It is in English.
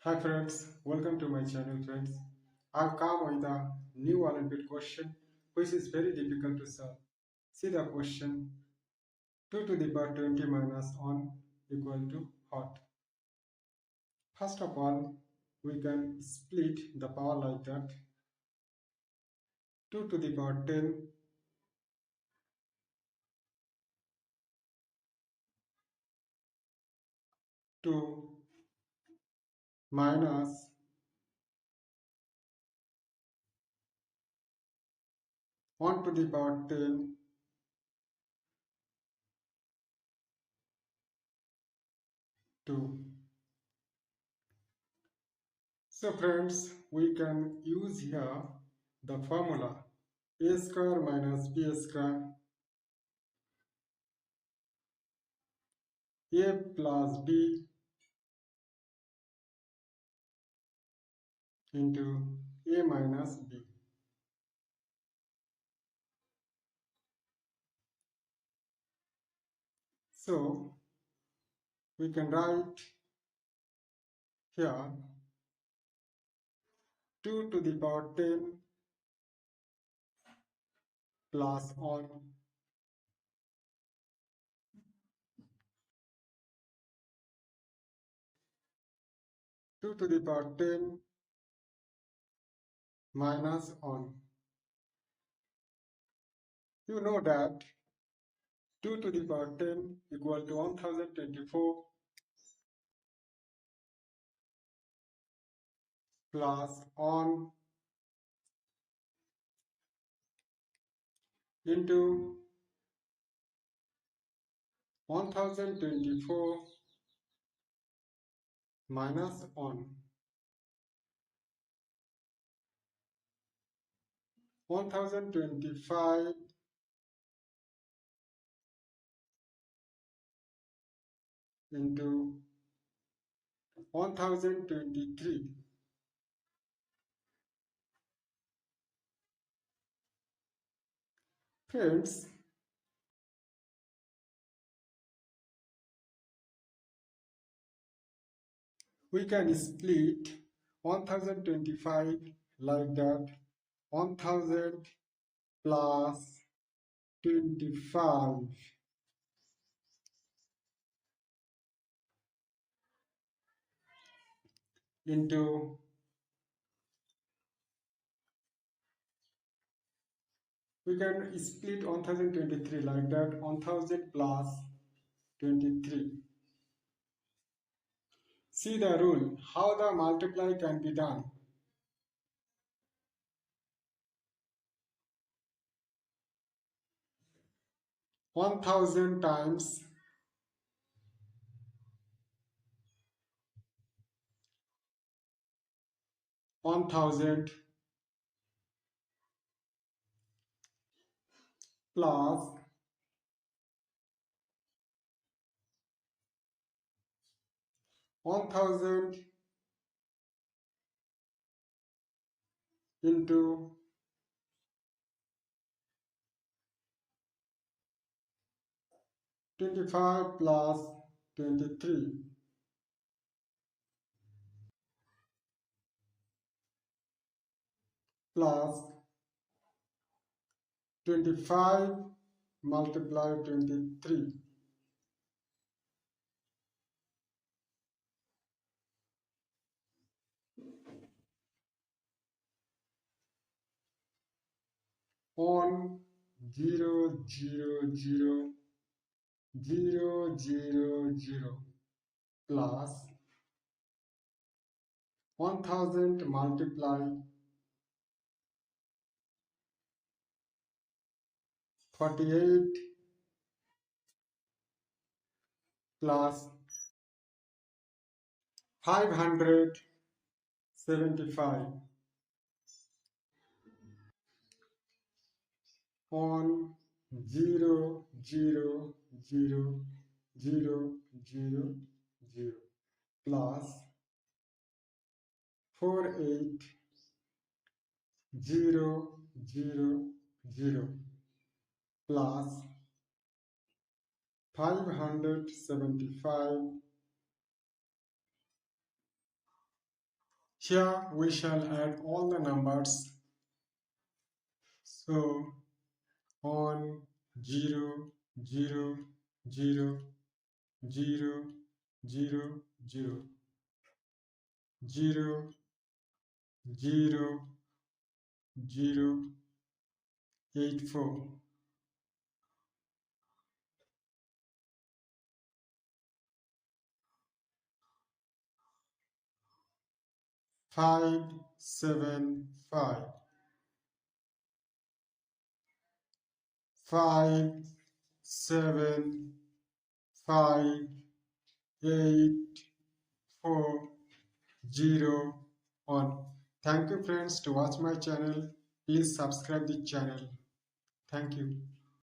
Hi friends, welcome to my channel friends. I've come with a new Olympiad question which is very difficult to solve. See the question 2 to the power 20 minus 1 equal to what? First of all, we can split the power like that. 2 to the power 10 to minus 1 to the power 10 to. So friends, we can use here the formula a square minus b square a plus b into a minus b. So we can write here 2 to the power 10 plus 1 2 to the power 10 minus 1. You know that 2 to the power 10 equal to 1024 plus 1 into 1024 minus 1. 1025 into 1023. Friends, we can split 1025 like that. 1000 plus 25 into, we can split 1023 like that. 1000 plus 23. See the rule, how the multiply can be done. 1000 times 1000 plus 1000 into 25 plus 23 plus 25 multiply 23 on 0 0 0 0 0 plus 1000 multiply 48 plus 575 on 0 0 0 0 0 plus 48 0 0 0 plus 575 Here we shall add all the numbers. So on 0, 0, 0, 0, 0, 0, 0, 0, 0, 8, 4, 5, 7, 5, 5, 7, 5, 8, 4, 0, 1. Thank you friends to watch my channel. Please subscribe the channel. Thank you.